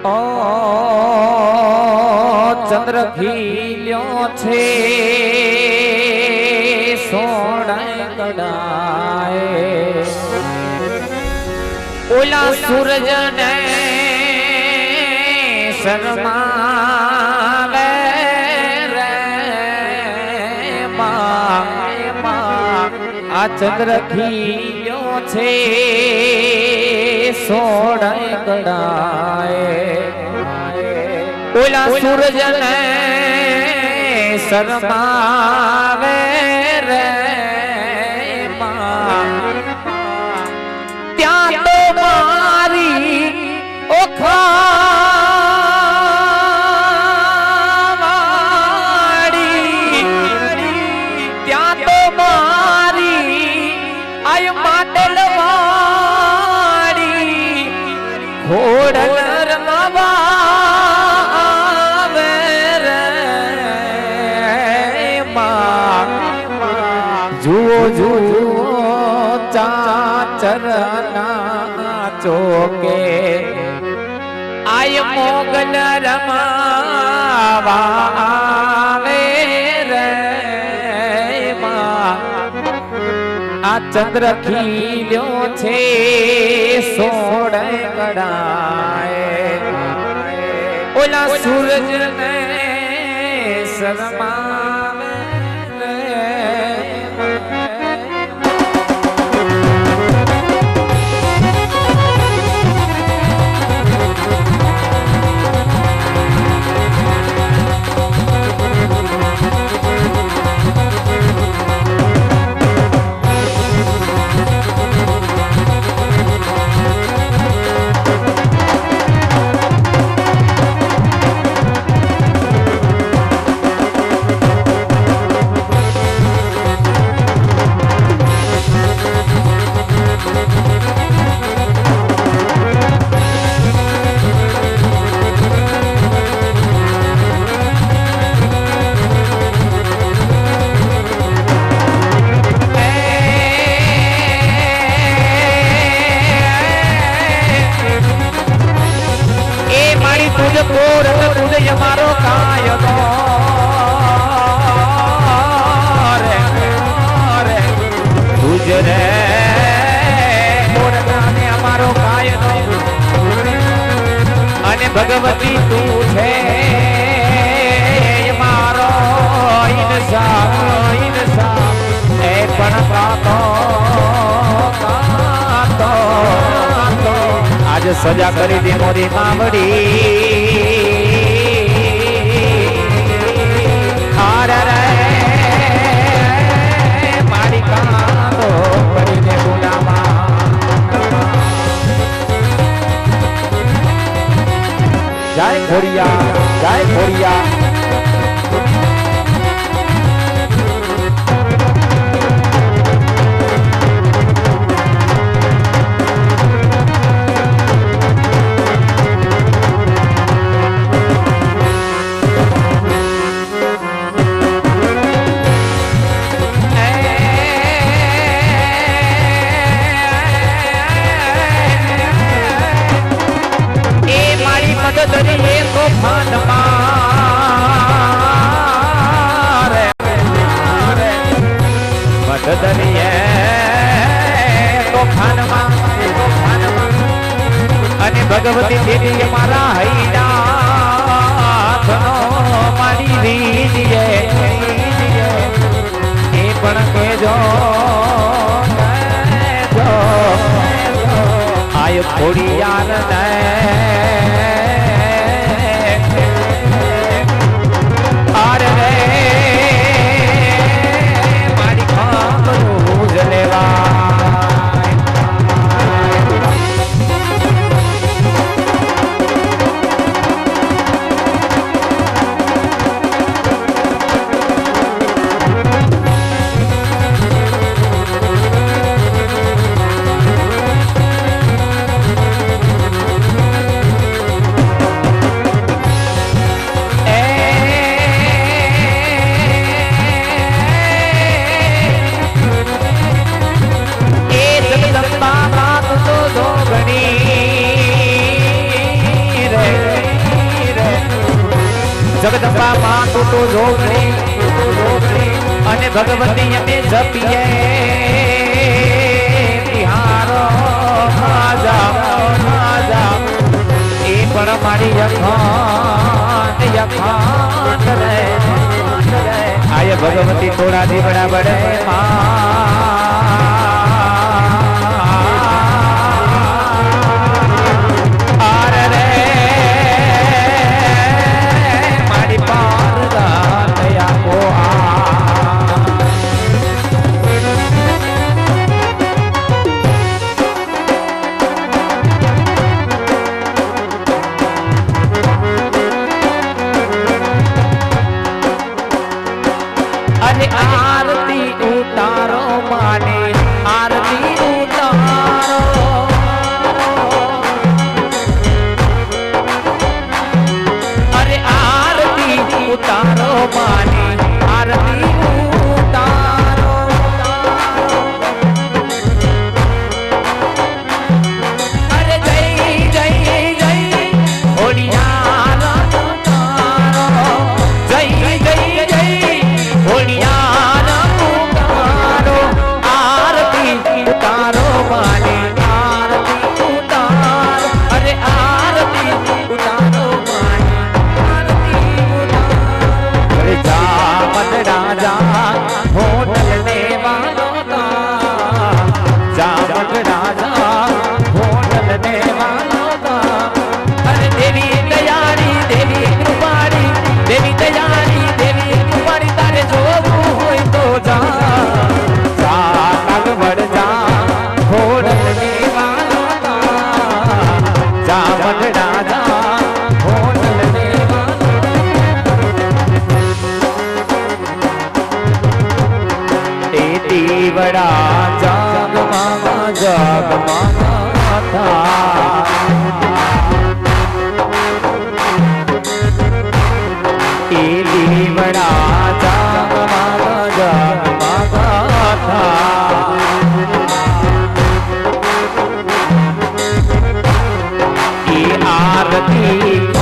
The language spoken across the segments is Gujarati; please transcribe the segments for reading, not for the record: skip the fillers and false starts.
ઓ ચંદ્ર ખીલ્યો છે સોડાય કડાય ઓલા સૂરજને શરમાવે રે માં આ ચંદ્ર ખીલ્યો છે સોડાય કડાય ઓલા સૂરજને શરમાવે રે માં ત્યાં તો મારી ઓખાવાડી ત્યાં તો મારી આય માટલવાડી ઘોડલ રમાવે રે માં જુઓ જુઓ ચાચરના ચોકે આય મોગલ રમાવે રે માં આ ચંદ્ર ખીલ્યો છે સોડે કડાય ઓલા સૂરજને શરમાવે રે મારો કાયદો રે તુજ રે મોરનાને અમારો કાયદો અને ભગવતી તું છે મારો ઇન્સાફ એ પણ કાતો આજ સજા કરી દે મોરી માવડી મારી કાંતો કરીને ગુલામાં જય ખોડિયા અને ભગવતી દેવી મારા હૈયા મારી રીજીએ એ પણ કેજો આય થોડી યાર અરે રે મારી ખાંભ લેવા થોડા માં તૂટો જોગણી અને ભગવતી અમે જપીએ બિહારો માજા એ પણ મારી યખાન રે આય ભગવતી થોડા દીવડા બડે आरती उतारो माने आरती उतारो अरे आरती उतारो माने आरती उतारो अरे जय जय जय होलिया उतारो जय जय जय होलिया बड़ा जाग मामा था बड़ा जाग मामा था आरती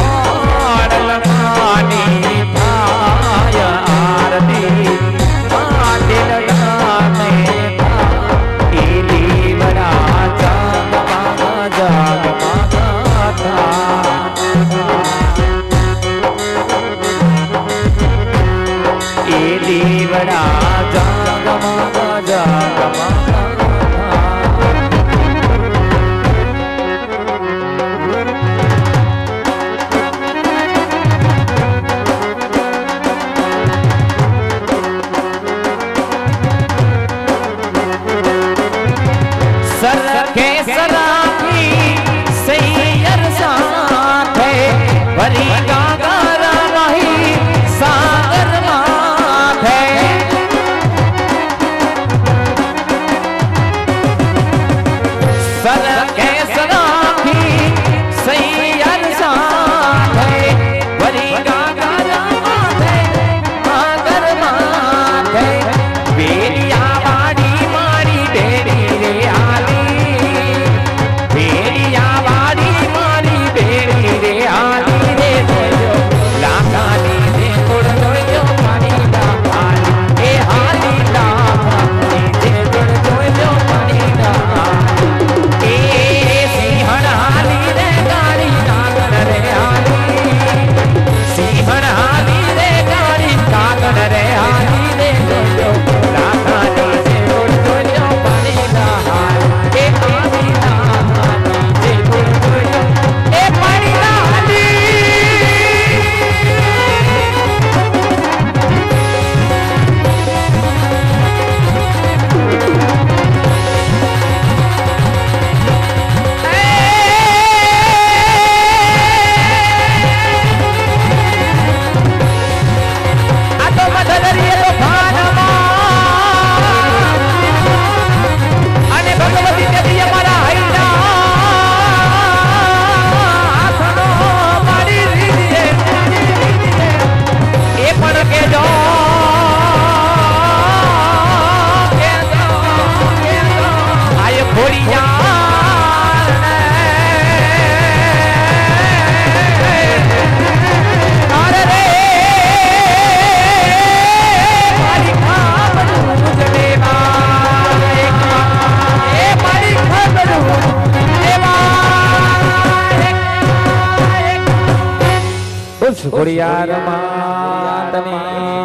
ખોડિયાર માતની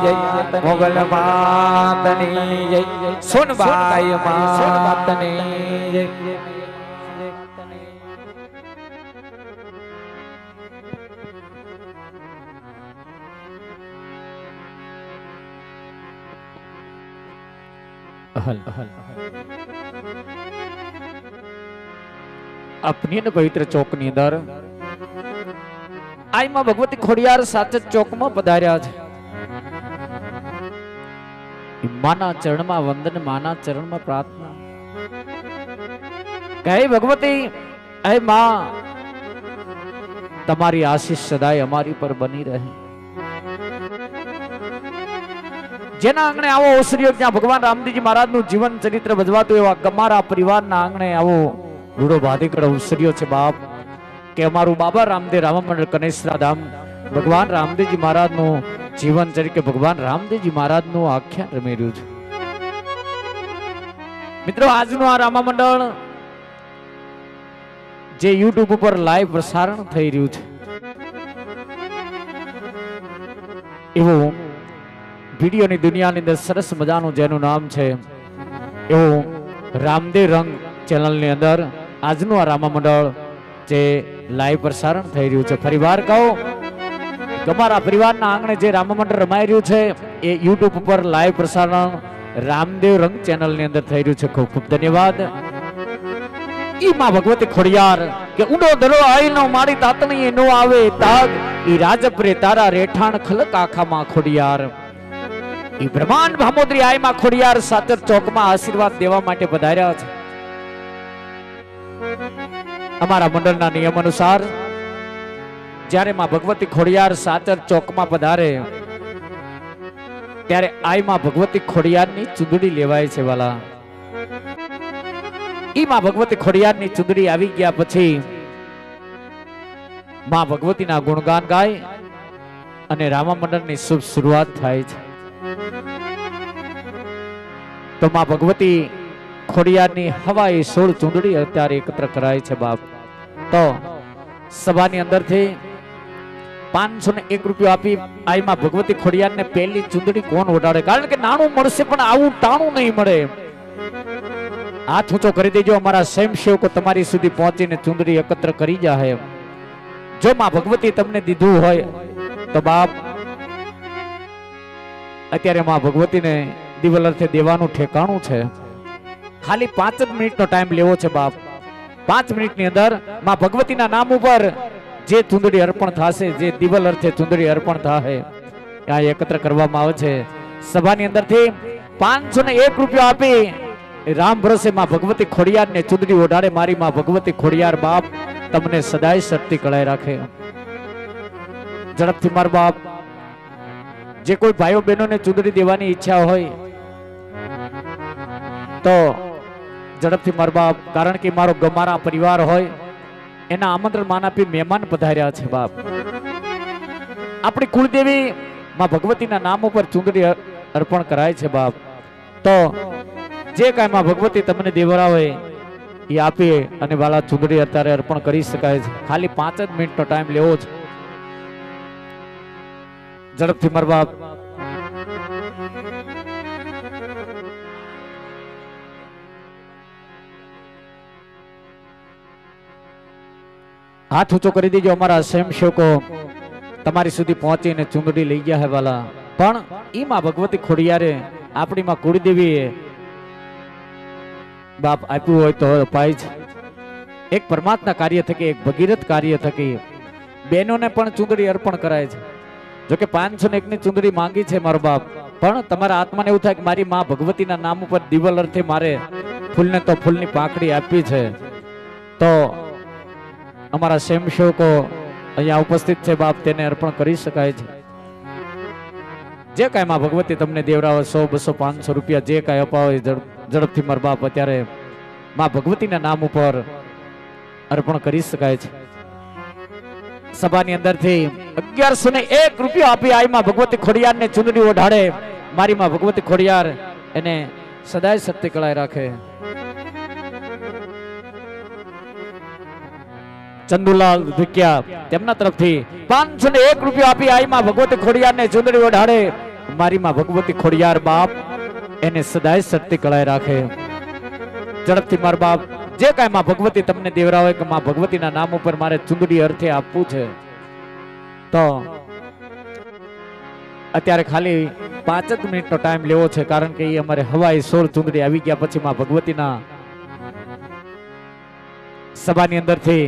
જય, મોગલ માતની જય, સોનબાઈ માતની જય. अपनी ने पवित्र चौक ની અંદર આઈ માં ભગવતી ખોડિયાર સાચત ચોક માં પધાર્યા છે. માના ચરણમાં વંદન, માના ચરણમાં પ્રાર્થના. કહે ભગવતી, હે માં, તમારી આશીષ સદાય અમારી પર બની રહે. જેના આંગણે આવો ઓસરીઓ, જ્યાં ભગવાન રામદેવજી મહારાજ નું જીવન ચરિત્ર ભજવાતું, એવા અમારા પરિવારના આંગણે આવો રૂડો ભાદીકડો ઉસર્યો છે બાપ, કે અમારું બાબા રામદેવ રામ મંડળ કનેસરા ધામ ભગવાન રામદેવજી મહારાજ નું જીવન ચરિત્ર, ભગવાન રામદેવજી મહારાજ નું આખ્યાન રમી રહ્યું છે. મિત્રો, આજનું આ રામા મંડળ જે યુટ્યુબ ઉપર લાઈવ પ્રસારણ થઈ રહ્યું છે, એવું વિડીયોની દુનિયાની અંદર સરસ મજાનું જેનું નામ છે એવું રામદેવ રંગ ચેનલની અંદર આજનું આ રામા મંડળ જે લાઈવ પ્રસારણ થઈ રહ્યું છે. ફરીવાર કહો, તમારા પરિવારના આંગણે જે રામા મંડળ રમાઈ રહ્યું છે એ યુટ્યુબ ઉપર લાઈવ પ્રસારણ રામદેવ રંગ ચેનલની અંદર થઈ રહ્યું છે. ખૂબ ખૂબ ધન્યવાદ. ઈ માં ભગવતી ખોડિયાર કે ઊંડો દરો આઈનો મારી તાતણી નો આવે તાગ, ઈ રાજપરે તારા રેઠાણ ખલક આખામાં ખોડિયાર. ઈ બ્રહ્માંડ ભામોદરી આઈ માં ખોડિયાર સાચર ચોકમાં આશીર્વાદ દેવા માટે પધાર્યા છે. અમારા મંડળના નિયમ અનુસાર જ્યારે માં ભગવતી ખોડિયાર સાચર ચોકમાં પધારે ત્યારે આઈ માં ભગવતી ખોડિયારની ચુંદડી લેવાય છે. વાલા, ઈ માં ભગવતી ખોડિયારની ચુંદડી આવી ગયા પછી માં ભગવતીના ગુણગાન ગાય અને રામા મંડળની શુભ શરૂઆત થાય છે. તો માં ભગવતી ખોડિયારની હવાઈ 16 ચુંદડી અત્યારે એકત્ર કરાય છે બાપ. તો સભાની અંદરથી 501 રૂપિયા આપી આઈ માં ભગવતી ખોડિયારને પહેલી ચુંદડી કોણ ઓઢાડે? કારણ કે નાણું મળશે પણ આવું ટાણું નહીં મળે. હાથ ઊંચો કરી દેજો. અમારા સ્વયંસેવકો તમારી સુધી પહોંચીને ચુંદડી એકત્ર કરી જાય. જો માં ભગવતી તમને દીધું હોય તો બાપ અત્યારે માં ભગવતીને દિવલ અર્થે દેવાનું ઠેકાણું છે. ખાલી 5 જ મિનિટનો ટાઈમ લેવો છે બાપ. 5 મિનિટની અંદર માં ભગવતીના નામ ઉપર જે ચુંદડી અર્પણ થશે, જે દિવલ અર્થે ચુંદડી અર્પણ થાય, આ એકત્ર કરવામાં આવે છે. સભાની અંદરથી 501 રૂપિયા આપી રામ ભરોસે માં ભગવતી ખોડિયારને ચુંદડી ઓઢાડે. મારી માં ભગવતી ખોડિયાર બાપ તમને સદાય શક્તિ કળાઈ રાખે. ઝડપથી માર બાપ, જે કોઈ ભાઈઓ બહેનોને ચુંદડી દેવાની ઈચ્છા હોય તો ઝડપથી માર બાપ, કારણ કે મારો ગમારા પરિવાર હોય એના આમંત્રણ માન આપી મહેમાન પધાર્યા છે બાપ. આપણી કુળદેવી માં ભગવતીના નામ ઉપર ચુંદડી અર્પણ કરાય છે બાપ. તો જે કાંઈ માં ભગવતી તમને દેવરાવે એ આપી અને વાલા ચુંદડી અત્યારે અર્પણ કરી શકાય છે. ખાલી 5 જ મિનિટનો ટાઈમ લેવો છે. ઝડપથી માર બાપ. હાથ ઊંચો કરી દેજો. અમારા સ્વયંસેવકો તમારી સુધી પહોંચીને ચુંદડી લઈ ગયા હે વાલા. પણ ઈ માં ભગવતી ખોડિયારે આપણી માં કુળદેવીએ બાપ આપ્યું હોય તો અપાય છે. એક પરમાત્મા કાર્ય થકી, એક ભગીરથ કાર્ય થકી બહેનોને પણ ચુંદડી અર્પણ કરાય છે. જોકે 501 ની ચુંદડી માંગી છે મારો બાપ, પણ તમારા આત્માને એવું થાય કે મારી માં ભગવતીના નામ ઉપર દિવલ અર્થે મારે ફૂલને તો ફૂલની પાંખડી આપી છે. તો અમારા સ્વયંસેવકો અહીંયા ઉપસ્થિત છે બાપ, તેને અર્પણ કરી શકાય છે. જે કાંઈ માં ભગવતી તમને દેવરાવે 100, 200, 500 રૂપિયા જે કાંઈ અપાવે ઝડપથી મારા બાપ અત્યારે માં ભગવતીના નામ ઉપર અર્પણ કરી શકાય છે. સભાની અંદરથી 1101 રૂપિયા આપી આઈ માં ભગવતી ખોડિયારને ચુંદડી ઓઢાડે. મારી માં ભગવતી ખોડિયાર એને સદાય શક્તિ કળાઈ રાખે. ચંદુલાલ વિક્યા તેમના તરફથી 501 રૂપિયા આપી આઈમાં ભગવતી ખોડિયારને ચુંદડી ઓઢાડે મારી માં ભગવતી ખોડિયાર બાપ એને સદાય સત્ય કળાય રાખે. ઝડપથી મારા બાપ જે કાંઈ માં ભગવતી તમને દેવરા હોય કે માં ભગવતીના નામ ઉપર મારે ચુંદડી અર્થે આપવું છે તો અત્યારે ખાલી 5 જ મિનિટનો ટાઈમ લેવો છે, કારણ કે એ અમારે હવાઈ 16 ચુંદડી આવી ગયા પછી માં ભગવતીના સભાની અંદરથી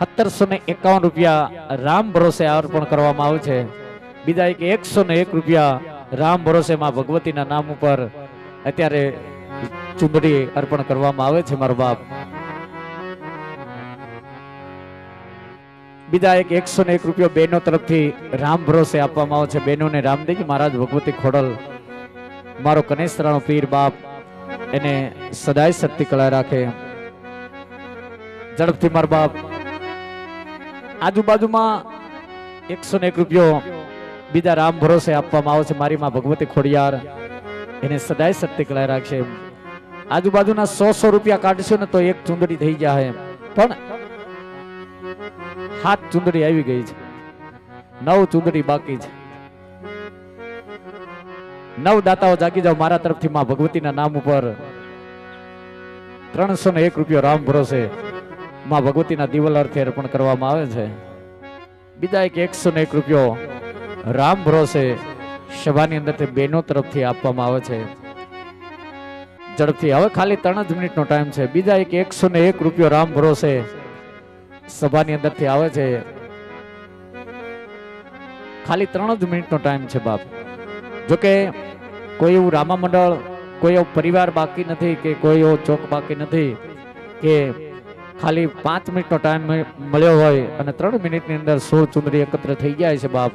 1751 રૂપિયા રામ ભરોસે અર્પણ કરવામાં આવે છે. બીજા એક 101 રૂપિયા રામ ભરોસે માં ભગવતીના નામ ઉપર અત્યારે ચુંદડી અર્પણ કરવામાં આવે છે મારો બાપ. બીજા એક 101 રૂપિયા બહેનો તરફથી રામ ભરોસે આપવામાં આવે છે. બહેનોને રામદેવજી મહારાજ ભગવતી ખોડલ મારો કનેસરાનો પીર બાપ એને સદાય સત્ય કળા રાખે. ઝડપથી મારા બાપ આજુબાજુમાં 101 રૂપિયો બીજા રામ ભરોસે આપવામાં આવે છે. મારી માં ભગવતી ખોડિયાર એને સદાય સત્ય કળા રાખશે. આજુબાજુના 100 રૂપિયા કાઢશો ને તો એક ચુંદડી થઈ જાય, પણ 7 ચુંદડી આવી ગઈ છે, 9 ચુંદડી બાકી છે. 9 દાતાઓ જાગી જાઓ મારા તરફથી માં ભગવતીના નામ ઉપર 301 રૂપિયો રામ ભરોસે માં ભગવતીના દિવલ અર્થે અર્પણ કરવામાં આવે છે. બીજા એક 101 રૂપિયો રામ ભરોસે સભાની અંદરથી બહેનો તરફથી આપવામાં આવે છે. ઝડપથી હવે ખાલી 3 જ મિનિટનો ટાઈમ છે. બીજા એક 101 રૂપિયો રામ ભરોસે સભાની અંદરથી આવે છે. ખાલી 3 જ મિનિટનો ટાઈમ છે બાપ. જોકે કોઈ એવું રામા મંડળ, કોઈ એવો પરિવાર બાકી નથી કે કોઈ એવો ચોક બાકી નથી કે ખાલી 5 મિનિટનો ટાઈમ મળ્યો હોય અને 3 મિનિટની અંદર 16 ચુંદડી એકત્ર થઈ જાય છે બાપ.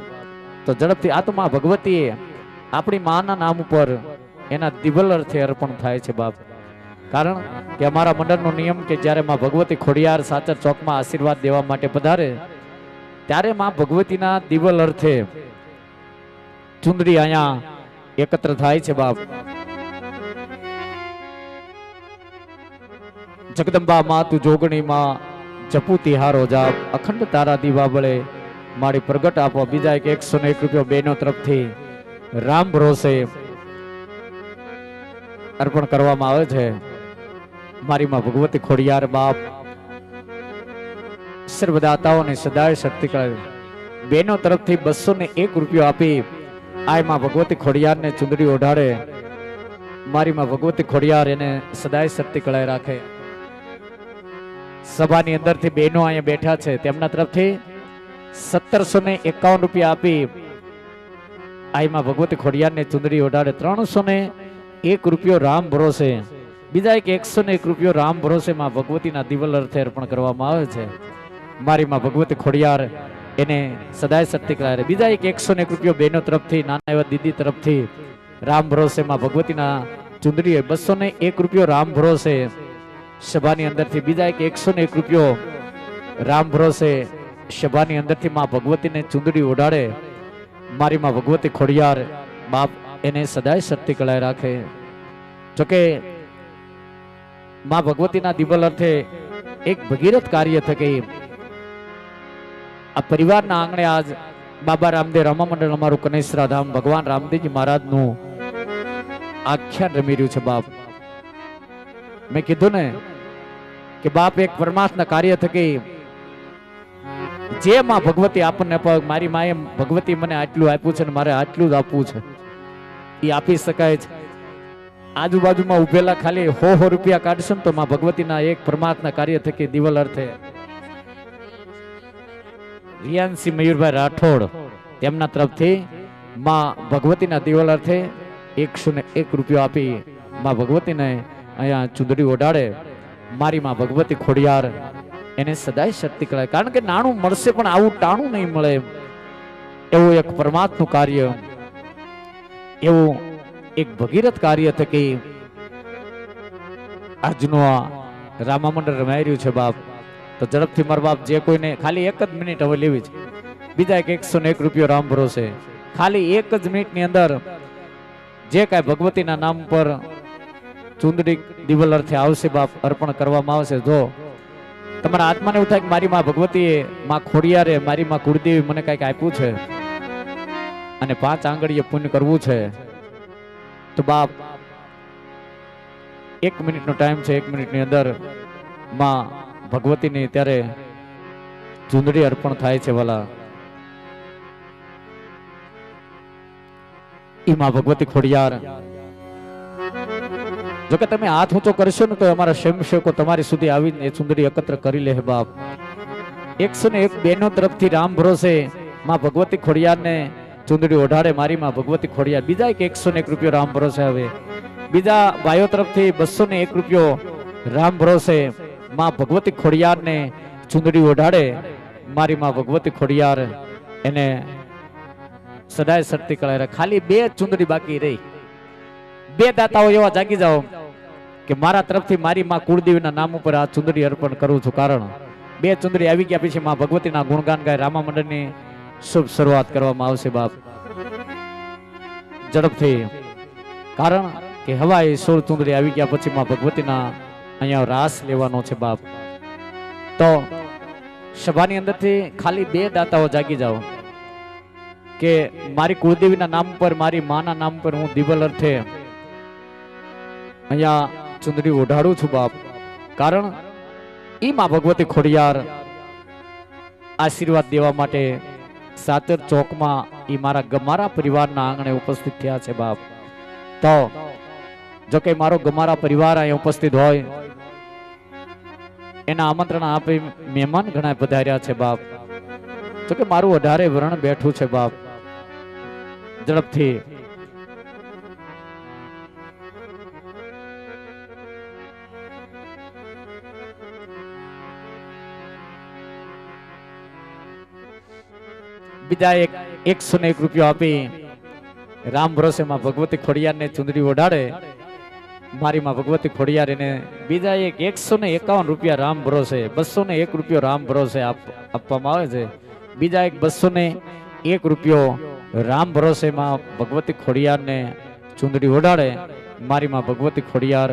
તો ઝડપથી આ તો માં ભગવતીએ આપણી માના નામ ઉપર એના દિવ્ય અર્થે અર્પણ થાય છે બાપ. કારણ કે અમારા મંડળનો નિયમ કે જ્યારે માં ભગવતી ખોડિયાર સાચર ચોકમાં આશીર્વાદ દેવા માટે પધારે ત્યારે માં ભગવતીના દિવ્ય અર્થે ચુંદડી અહીંયા એકત્ર થાય છે બાપ. જગદંબા માં તું જોગણી માં જપુ તિહારો જાપ અખંડ તારા દીવા બળે મારી પ્રગટ આપો. બીજા એક 101 રૂપિયો બહેનો તરફથી રામ ભરોસે અર્પણ કરવામાં આવે છે. મારી માં ભગવતી ખોડિયાર બાપ સર્વદાતાઓને સદાય શક્તિ કરે. બહેનો તરફથી 201 રૂપિયો આપી આય માં ભગવતી ખોડિયારને ચુંદડી ઓઢાડે મારી માં ભગવતી ખોડિયાર એને સદાય શક્તિ કળાય રાખે. સભાની અંદરથી બહેનો અહીંયા બેઠા છે તેમના તરફથી 1751 રૂપિયા આપી આઈમાં ભગવતી ખોડિયારને ચુંદડી ઓઢાડે. 301 રૂપિયો રામ ભરોસે. બીજા એક 101 રૂપિયો રામ ભરોસે માં ભગવતીના દિવ્ય અર્થે અર્પણ કરવામાં આવે છે. મારી માં ભગવતી ખોડિયાર એને સદાય શક્તિ કરાવે. બીજા એક 101 રૂપિયો બહેનો તરફથી નાના એવા દીદી તરફથી રામ ભરોસે માં ભગવતીના ચુંદડી. 201 રૂપિયો રામ ભરોસે સભાની અંદરથી. બીજા એક 101 રૂપિયો રામ ભરોસે સભાની અંદરથી માં ભગવતીને ચુંદડી ઓઢાડે મારી માં ભગવતી ખોડિયાર બાપ એને સદાય શક્તિ કળાય રાખે. જોકે માં ભગવતીના દિવ્ય અર્થે એક ભગીરથ કાર્ય થકી આ પરિવારના આંગણે આજ બાબા રામદેવ રમા મંડળ અમારું કનેસરા ધામ ભગવાન રામદેવજી મહારાજનું આખ્યાન રમી રહ્યું છે બાપ. મેં કીધું ને કે બાપ એક પરમાત્મા કાર્ય થકી જે માં ભગવતી આપણને મારી માએ ભગવતી મને આટલું આપ્યું છે ને મારે આટલું જ આપવું છે એ આપી શકાય છે. આજુબાજુમાં ઉભેલા ખાલી 100 રૂપિયા કાઢશે ને તો માં ભગવતીના એક પરમાત્મા કાર્ય થકી દિવ્ય અર્થે રિયાનસિંહ મયુરભાઈ રાઠોડ તેમના તરફથી માં ભગવતીના દિવ્ય અર્થે 101 રૂપિયા આપી માં ભગવતીને અહીંયા ચુંદડી ઓઢાડે મારી માં ભગવતી ખોડિયાર એને સદાય શક્તિ કરાય. કારણ કે નાણું મળશે પણ આવું ટાણું નહીં મળે એવું એક પરમાત્માનું કાર્ય, એવું એક ભગીરથ કાર્ય થકી આજનું આ રામા મંડળ રમાઈ રહ્યું છે બાપ. તો ઝડપથી મારા બાપ જે કોઈને ખાલી 1 જ મિનિટ હવે લેવી છે. બીજા એક 101 રૂપિયો રામ ભરોસે ખાલી 1 જ મિનિટની અંદર જે કાંઈ ભગવતીના નામ પર ચુંદડી દિવ્ય અર્થે આવશે બાપ અર્પણ કરવામાં આવશે. જો તમારા આત્માને એવું થાય કે મારી માં ભગવતીએ માં ખોડિયારે મારી માં કુળદેવી મને કંઈક આપ્યું છે અને 5 આંગળીએ પુણ્ય કરવું છે, તો બાપ 1 મિનિટનો ટાઈમ છે, 1 મિનિટની અંદર માં ભગવતીની ત્યારે ચુંદડી અર્પણ થાય છે વાલા. ઈ માં ભગવતી ખોડિયાર, જો કે તમે હાથ ઊંચો કરશો ને તો અમારા સ્વયંસેવકો તમારી સુધી આવીને એ ચુંદડી એકત્ર કરી લે બાપ. 101 બહેનો તરફથી રામ ભરોસે માં ભગવતી ખોડિયારને ચુંદડી ઓઢાડે મારી માં ભગવતી ખોડિયાર. બીજા એક 101 રૂપિયો રામ ભરોસે આવે, બીજા ભાઈઓ તરફથી 201 રૂપિયો રામ ભરોસે માં ભગવતી ખોડિયારને ચુંદડી ઓઢાડે મારી માં ભગવતી ખોડિયાર એને સદાય શક્તિ કળાય. ખાલી 2 ચુંદડી બાકી રહી. 2 દાતાઓ એવા જાગી જાઓ કે મારા તરફથી મારી માં કુળદેવીના નામ ઉપર આ ચુંદડી અર્પણ કરું છું. કારણ 2 ચુંદડી આવી ગયા પછી માં ભગવતીના ગુણગાન ગાય રામા મંડળની શુભ શરૂઆત કરવામાં આવશે બાપ ઝડપથી. કારણ કે હવાએ 16 ચુંદડી આવી ગયા પછી માં ભગવતીના અહીંયા રાસ લેવાનો છે બાપ. તો સભાની અંદરથી ખાલી 2 દાતાઓ જાગી જાઓ કે મારી કુળદેવીના નામ પર મારી માના નામ પર હું દિવ્ય અર્થે અહીંયા ચુંદડી ઓઢાડું છું બાપ. કારણ ઈ માં ભગવતી ખોડિયાર આશીર્વાદ દેવા માટે સાતર ચોકમાં ઈ મારા પરિવારના આંગણે ઉપસ્થિત થયા છે બાપ. તો જો કે મારો ગમારા પરિવાર અહીંયા ઉપસ્થિત હોય એના આમંત્રણ આપી મહેમાન ઘણા પધાર્યા છે બાપ. જો કે મારું 18 વરણ બેઠું છે બાપ. ઝડપથી બીજા એક 101 રૂપિયો આપી રામ ભરોસે માં ભગવતી ખોડિયારને ચુંદડી ઓઢાડે મારી માં ભગવતી ખોડિયાર એને બીજા એક 151 રૂપિયા રામ ભરોસે 201 રૂપિયો રામ ભરોસે આપવામાં આવે છે. બીજા એક 201 રૂપિયો રામ ભરોસે માં ભગવતી ખોડિયારને ચુંદડી ઓઢાડે મારી માં ભગવતી ખોડિયાર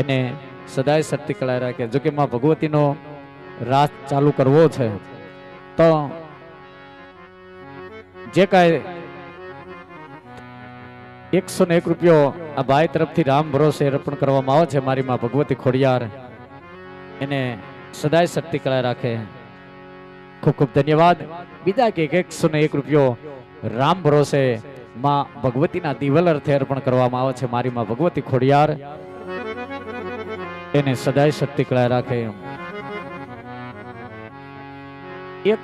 એને સદાય શક્તિ કળાય રાખે. જો કે માં ભગવતીનો રાસ ચાલુ કરવો છે તો જે કાંઈ 101 રૂપિયો આ ભાઈ તરફથી રામ ભરોસે અર્પણ કરવામાં આવે છે મારી માં ભગવતી ખોડિયાર એને સદાય શક્તિ કળાય રાખે. ખૂબ ખૂબ ધન્યવાદ. બીજા કે 101 રૂપિયો રામ ભરોસે માં ભગવતીના દિવ્ય અર્થે અર્પણ કરવામાં આવે છે મારી માં ભગવતી ખોડિયાર એને સદાય શક્તિ કળાય રાખે. એક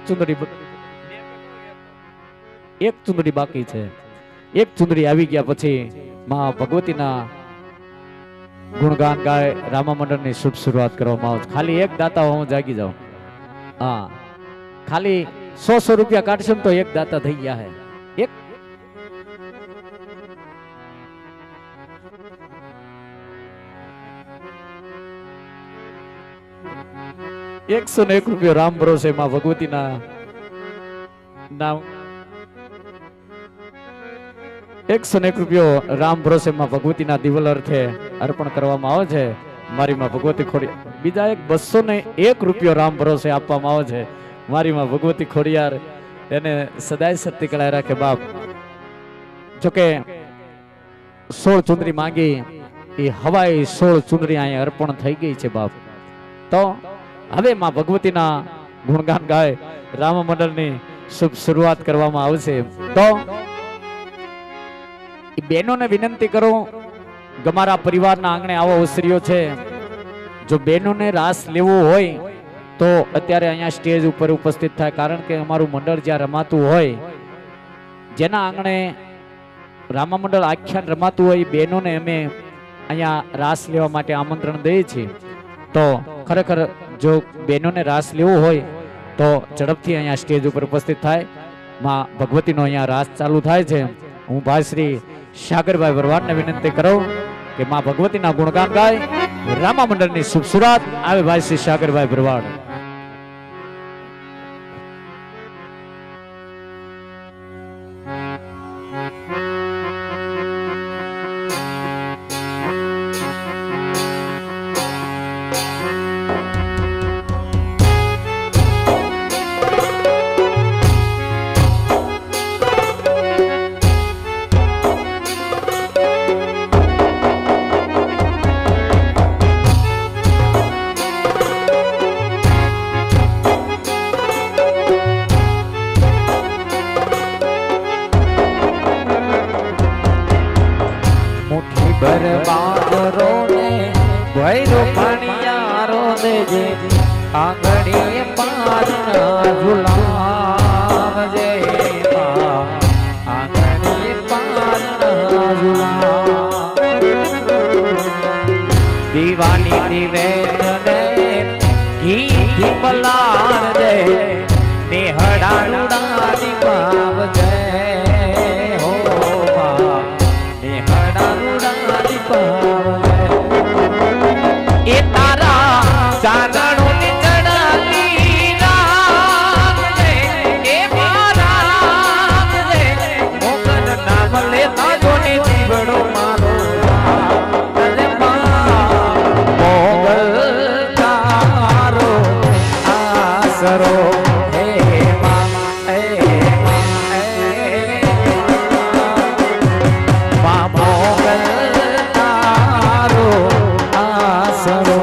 ચુંદડી બાકી છે. એક ચુંદડી આવી ગયા પછી માં ભગવતીના ગુણગાન ગાય રામા મંડળની શુભ શરૂઆત કરવામાં આવે. ખાલી એક દાતા હું જાગી જાઉં. હા, ખાલી 100 રૂપિયા કાઢશો તો એક દાતા થઈ ગયા હે. એક 101 રૂપિયો રામ ભરોસે માં ભગવતીના નામ 101 રૂપિયો રામ ભરોસે માં ભગવતીના દિવ્ય અર્થે અર્પણ કરવામાં આવે છે મારી માં ભગવતી ખોડિયાર. બીજા એક 201 રૂપિયો રામ ભરોસે આપવામાં આવે છે મારી માં ભગવતી ખોડિયાર એને સદાય શક્તિ કળાય રાખે બાપ. જોકે 16 ચુંદડી માંગી એ હવાઈ 16 ચુંદડી અહીંયા અર્પણ થઈ ગઈ છે બાપ. તો હવે માં ભગવતીના ગુણગાન ગાય રામા મંડળની શુભ શરૂઆત કરવામાં આવશે. તો બહેનોને વિનંતી કરું, ગમારા પરિવારના આંગણે આવો અવસરીઓ છે, જો બહેનોને રાસ લેવો હોય તો અત્યારે અહીંયા સ્ટેજ ઉપર ઉપસ્થિત થાય. કારણ કે અમારું મંડળ જ્યાં રમાતું હોય, જેના આંગણે રામા મંડળ આખ્યાન રમાતું હોય, બહેનોને અમે અહીંયા રાસ લેવા માટે આમંત્રણ દઈએ છીએ. તો ખરેખર જો બહેનોને રાસ લેવો હોય તો ઝડપથી અહીંયા સ્ટેજ ઉપર ઉપસ્થિત થાય. માં ભગવતીનો અહીંયા રાસ ચાલુ થાય છે. હું ભાઈ શ્રી સાગરભાઈ ભરવાડને વિનંતી કરું કે માં ભગવતીના ગુણગાન ગાય રામા મંડળની શુભ શરૂઆત આવે. ભાઈ શ્રી સાગરભાઈ ભરવાડ. જે આંગણીએ પારના ઝુલાવજે આંગણીએ પારના ઝુલાવ દીવાની દિવેને ઘી પલાળજે નેહડાડુડા દીપાવજે હો નેહડાડુડા દીપાવજે એ તારા ચારણો ની ચડાલી રામજે એ મારા રે મોગન નામ લેતા જોને જીવડો મારો અરે મોગલ તારો આસરો હે મા મોગલ તારો આસરો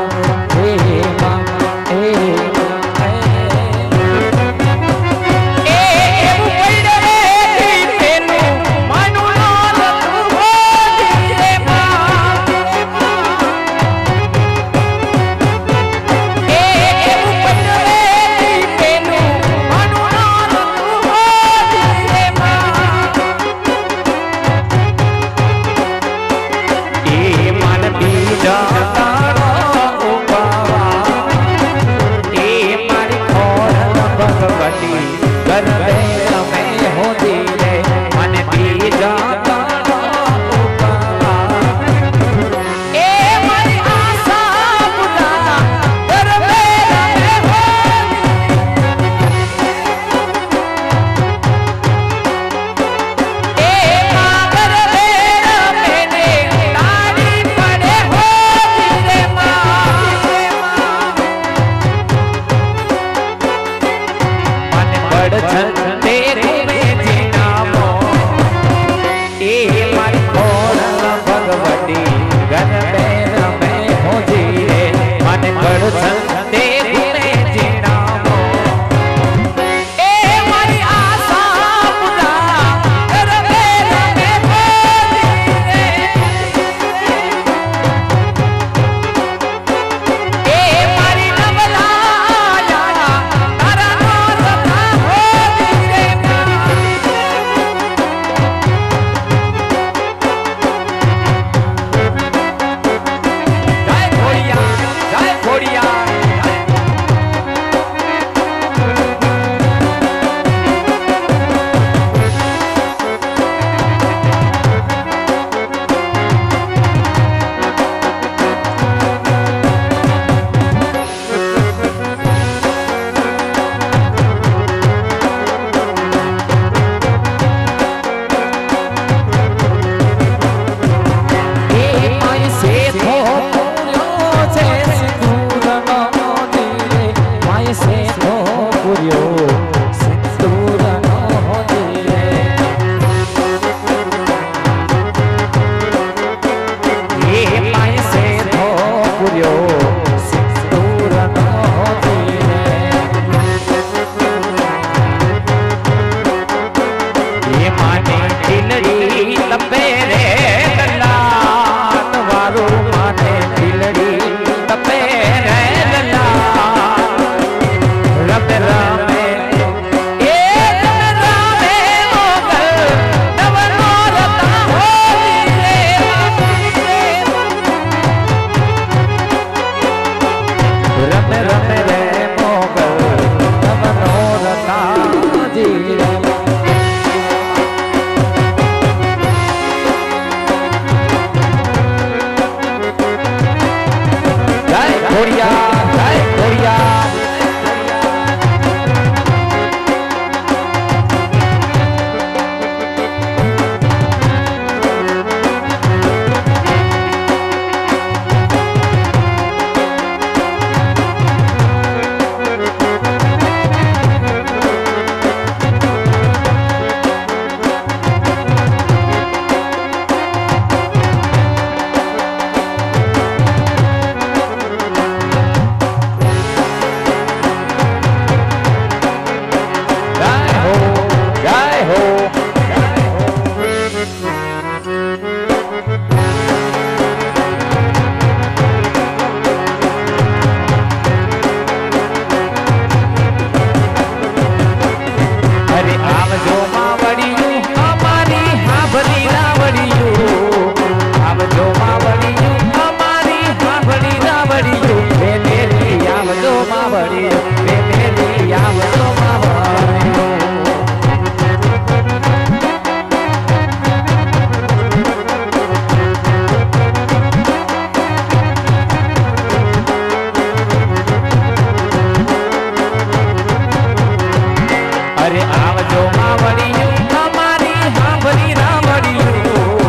અરે આવજો માવડિયું અમારી હાંભરી રામડિયું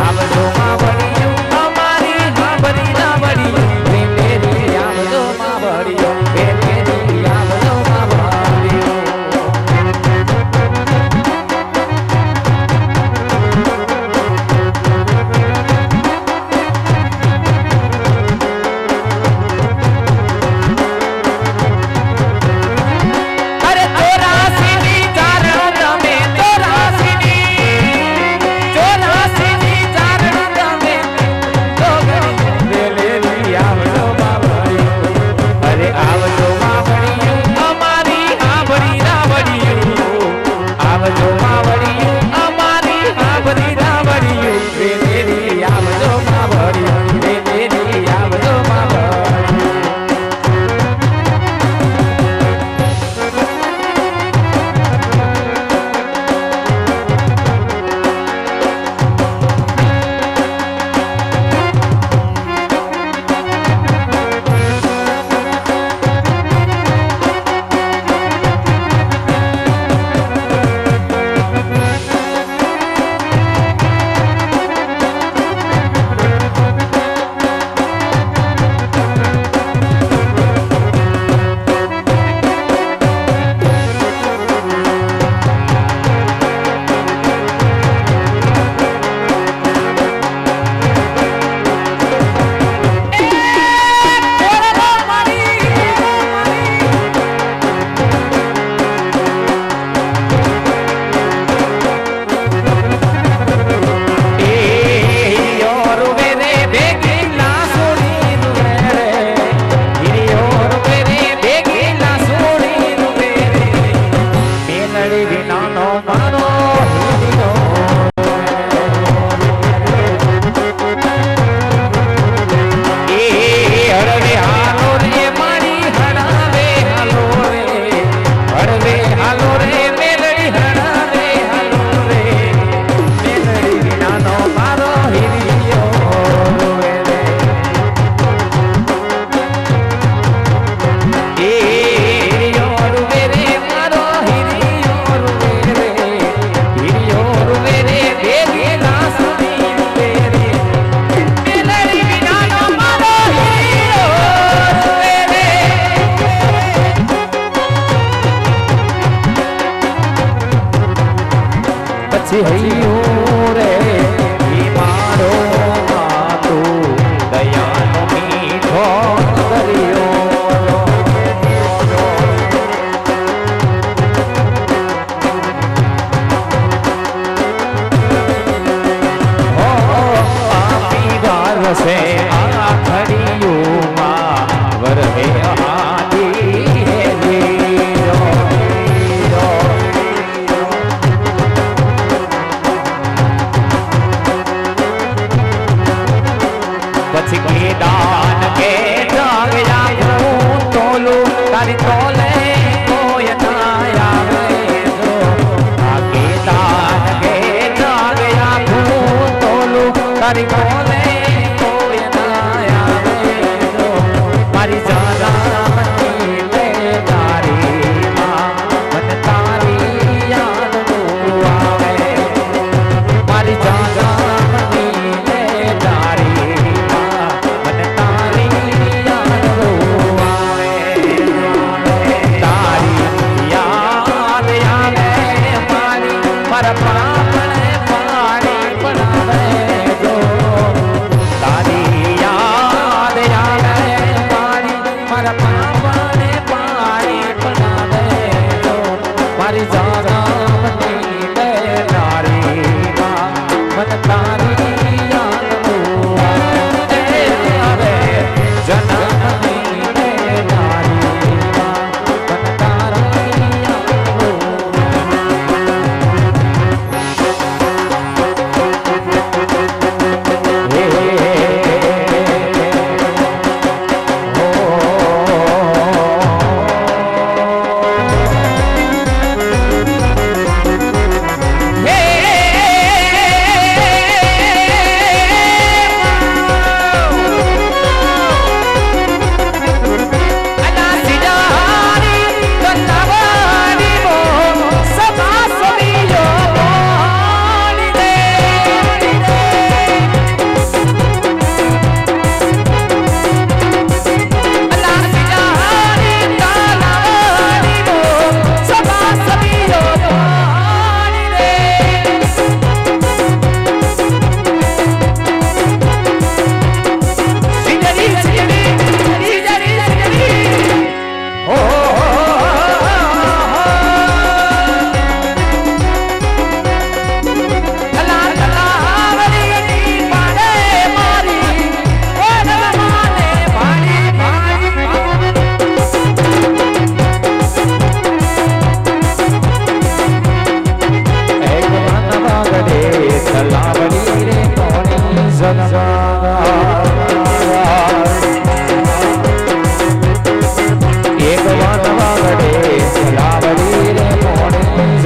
આવજો માવડિયું અમારી હાંભરી રામડિયું વેલેરી આવજો માવડિયું વેલેરી આવજો માવડિયું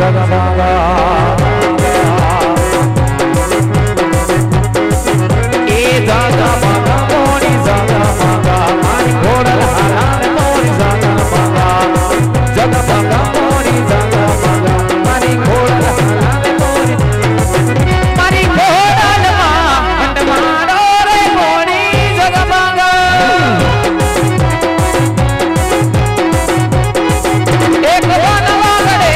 એ જગમગા મોરી જગમગા મારી ઘોડલ હાલાને મોરી જગમગા જગમગા મોરી જગમગા મારી ઘોડલ હાલાને મોરી મારી ઘોડલમાં અંડમાડો રે મોરી જગમગા એક વનવા ગડે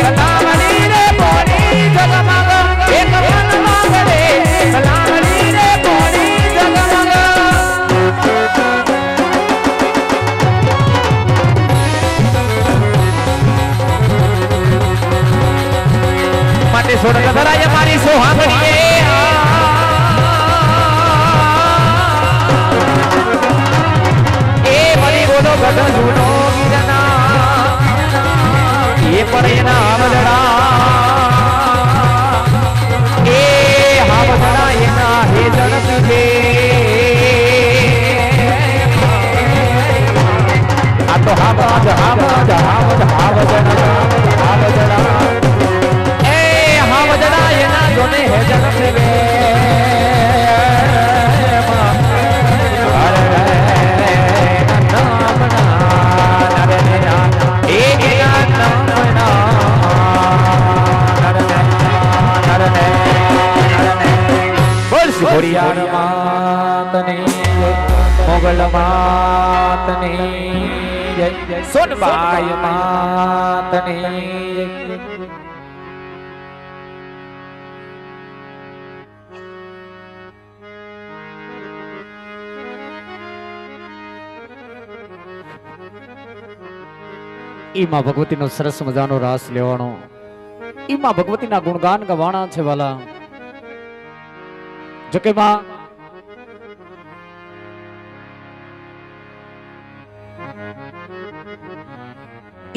કલાવડી રે મોરી જગમગા એક વનવા ગડે કલાવડી રે મોરી જગમગા માટે સોડક ધરાય મારી સોહાગણીએ એ મરી બોલો ગઢ જૂનો ગીરના એ પણ એના આમદડા એ હાવદડા એના હે જણસ છે આ તો હાવદડા એ હાવદડા એના જોને હે જણસ છે ખોડિયાર માતની મોગલ માતની જય સોનબાઈ માતની ઈમાં ભગવતીનો સરસ મજાનો રાસ લેવાનો, ઈમાં ભગવતીના ગુણગાન ગવાણા છે વાલા. જો કે માં